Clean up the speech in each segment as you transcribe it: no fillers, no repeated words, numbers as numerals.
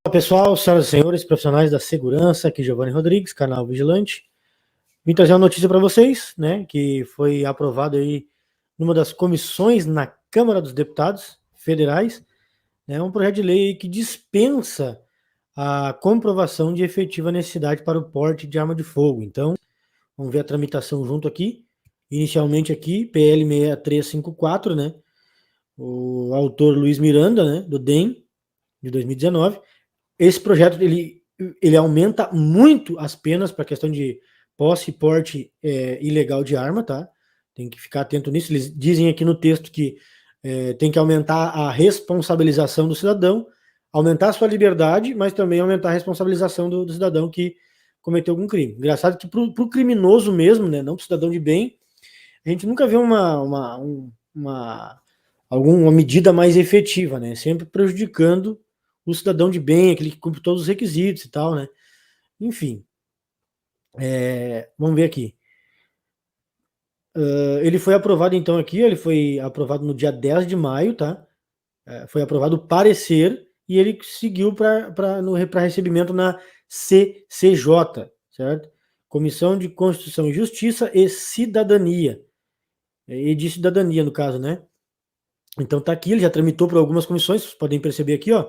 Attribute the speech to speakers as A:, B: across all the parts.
A: Olá pessoal, senhoras e senhores, profissionais da segurança, aqui Giovanni Rodrigues, canal Vigilante. Vim trazer uma notícia para vocês, né, que foi aprovado aí numa das comissões na Câmara dos Deputados Federais, né, um projeto de lei que dispensa a comprovação de efetiva necessidade para o porte de arma de fogo. Então, vamos ver a tramitação junto aqui. Inicialmente aqui, PL 6354, né, o autor Luiz Miranda, né, do DEM, de 2019. Esse projeto ele aumenta muito as penas para a questão de posse e porte ilegal de arma, tá? Tem que ficar atento nisso. Eles dizem aqui no texto que tem que aumentar a responsabilização do cidadão, aumentar a sua liberdade, mas também aumentar a responsabilização do cidadão que cometeu algum crime. Engraçado que para o criminoso mesmo, né, não para o cidadão de bem, a gente nunca vê alguma medida mais efetiva, né? Sempre prejudicando o cidadão de bem, aquele que cumpre todos os requisitos e tal, né? Enfim, vamos ver aqui. Ele foi aprovado então aqui, ele foi aprovado no dia 10 de maio, tá? Foi aprovado o parecer e ele seguiu para recebimento na CCJ, certo? Comissão de Constituição e Justiça e Cidadania. E de cidadania, no caso, né? Então tá aqui, ele já tramitou por algumas comissões, vocês podem perceber aqui, ó.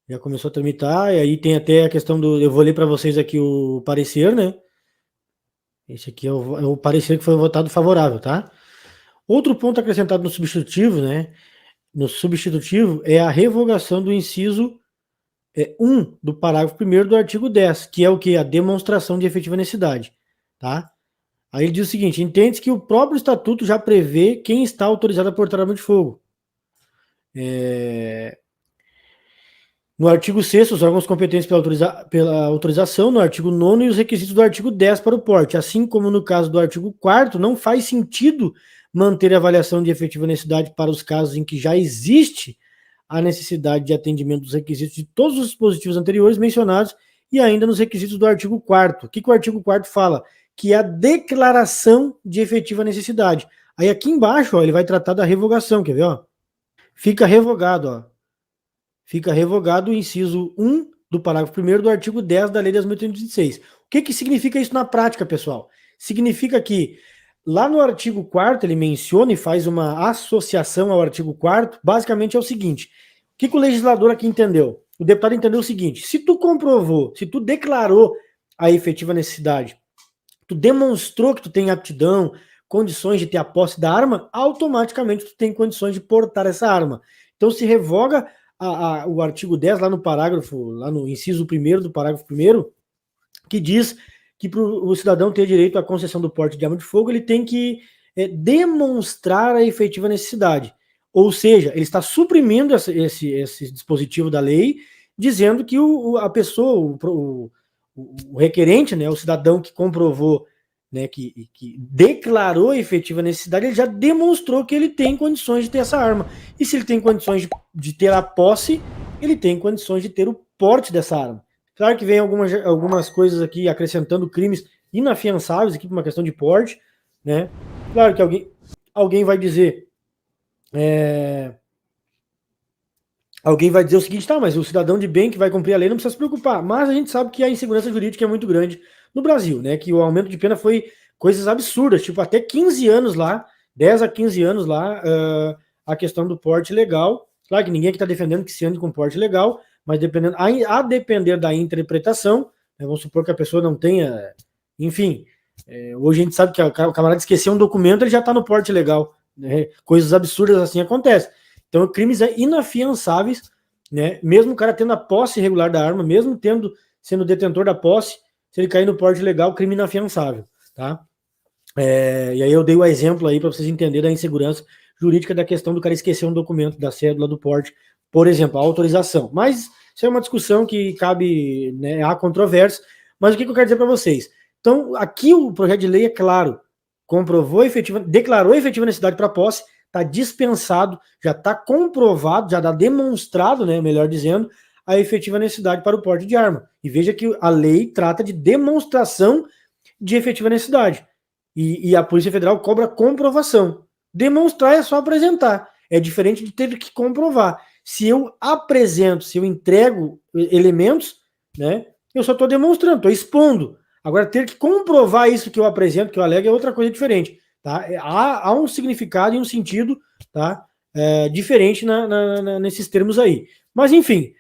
A: Já começou a tramitar, e aí tem até a questão do... Eu vou ler para vocês aqui o parecer, né? Esse aqui é o parecer que foi votado favorável, tá? Outro ponto acrescentado no substitutivo, né? No substitutivo é a revogação do inciso 1 do parágrafo 1º do artigo 10, que é o que? A demonstração de efetiva necessidade, tá? Aí ele diz o seguinte: entende-se que o próprio estatuto já prevê quem está autorizado a portar arma de fogo. No artigo 6º, os órgãos competentes pela autorização, no artigo 9º, e os requisitos do artigo 10 para o porte. Assim como no caso do artigo 4º, não faz sentido manter a avaliação de efetiva necessidade para os casos em que já existe a necessidade de atendimento dos requisitos de todos os dispositivos anteriores mencionados e ainda nos requisitos do artigo 4º. O que o artigo 4º fala? Que é a declaração de efetiva necessidade. Aí aqui embaixo, ó, ele vai tratar da revogação, quer ver? Ó? Fica revogado, ó. Fica revogado o inciso 1 do parágrafo 1º do artigo 10 da Lei 10.826. O que significa isso na prática, pessoal? Significa que lá no artigo 4º ele menciona e faz uma associação ao artigo 4º, basicamente é o seguinte: o que o legislador aqui entendeu? O deputado entendeu o seguinte: se tu comprovou, se tu declarou a efetiva necessidade, tu demonstrou que tu tem aptidão, condições de ter a posse da arma, automaticamente tu tem condições de portar essa arma. Então se revoga o artigo 10, lá no parágrafo, lá no inciso 1º do parágrafo 1º, que diz que para o cidadão ter direito à concessão do porte de arma de fogo, ele tem que demonstrar a efetiva necessidade. Ou seja, ele está suprimindo esse dispositivo da lei, dizendo que a pessoa, o requerente, né, o cidadão que comprovou, né, que declarou a efetiva necessidade, ele já demonstrou que ele tem condições de ter essa arma. E se ele tem condições de ter a posse, ele tem condições de ter o porte dessa arma. Claro que vem algumas coisas aqui acrescentando crimes inafiançáveis aqui por uma questão de porte, né? Claro que alguém vai dizer alguém vai dizer o seguinte: tá, mas o cidadão de bem que vai cumprir a lei não precisa se preocupar. Mas a gente sabe que a insegurança jurídica é muito grande no Brasil, né? Que o aumento de pena foi coisas absurdas, tipo até 15 anos lá, 10 a 15 anos lá, a questão do porte legal. Claro que ninguém aqui está defendendo que se ande com porte legal, mas a depender da interpretação, né, vamos supor que a pessoa não tenha, enfim, hoje a gente sabe que o camarada esqueceu um documento, ele já está no porte legal, né? Coisas absurdas assim acontecem. Então, crimes inafiançáveis, né? Mesmo o cara tendo a posse regular da arma, mesmo sendo detentor da posse, se ele cair no porte legal, crime inafiançável, tá? E aí eu dei o exemplo aí para vocês entenderem a insegurança jurídica da questão do cara esquecer um documento da cédula do porte, por exemplo, a autorização. Mas isso é uma discussão que cabe, né, a controvérsia. Mas o que eu quero dizer para vocês? Então, aqui o projeto de lei é claro, declarou efetiva necessidade para posse, está dispensado, já está comprovado, já está demonstrado, né, melhor dizendo, a efetiva necessidade para o porte de arma. E veja que a lei trata de demonstração de efetiva necessidade. E a Polícia Federal cobra comprovação. Demonstrar é só apresentar. É diferente de ter que comprovar. Se eu apresento, se eu entrego elementos, né, eu só estou demonstrando, estou expondo. Agora, ter que comprovar isso que eu apresento, que eu alego, é outra coisa diferente. Tá? Há um significado e um sentido, tá, diferente nesses termos aí. Mas, enfim,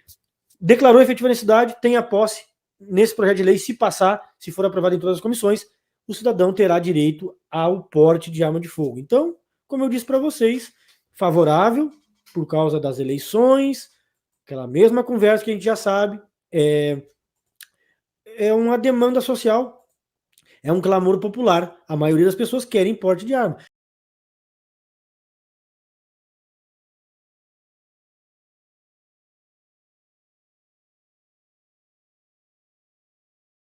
A: declarou efetiva necessidade, tem a posse nesse projeto de lei, se passar, se for aprovado em todas as comissões, o cidadão terá direito ao porte de arma de fogo. Então, como eu disse para vocês, favorável por causa das eleições, aquela mesma conversa que a gente já sabe, é uma demanda social, é um clamor popular. A maioria das pessoas querem porte de arma.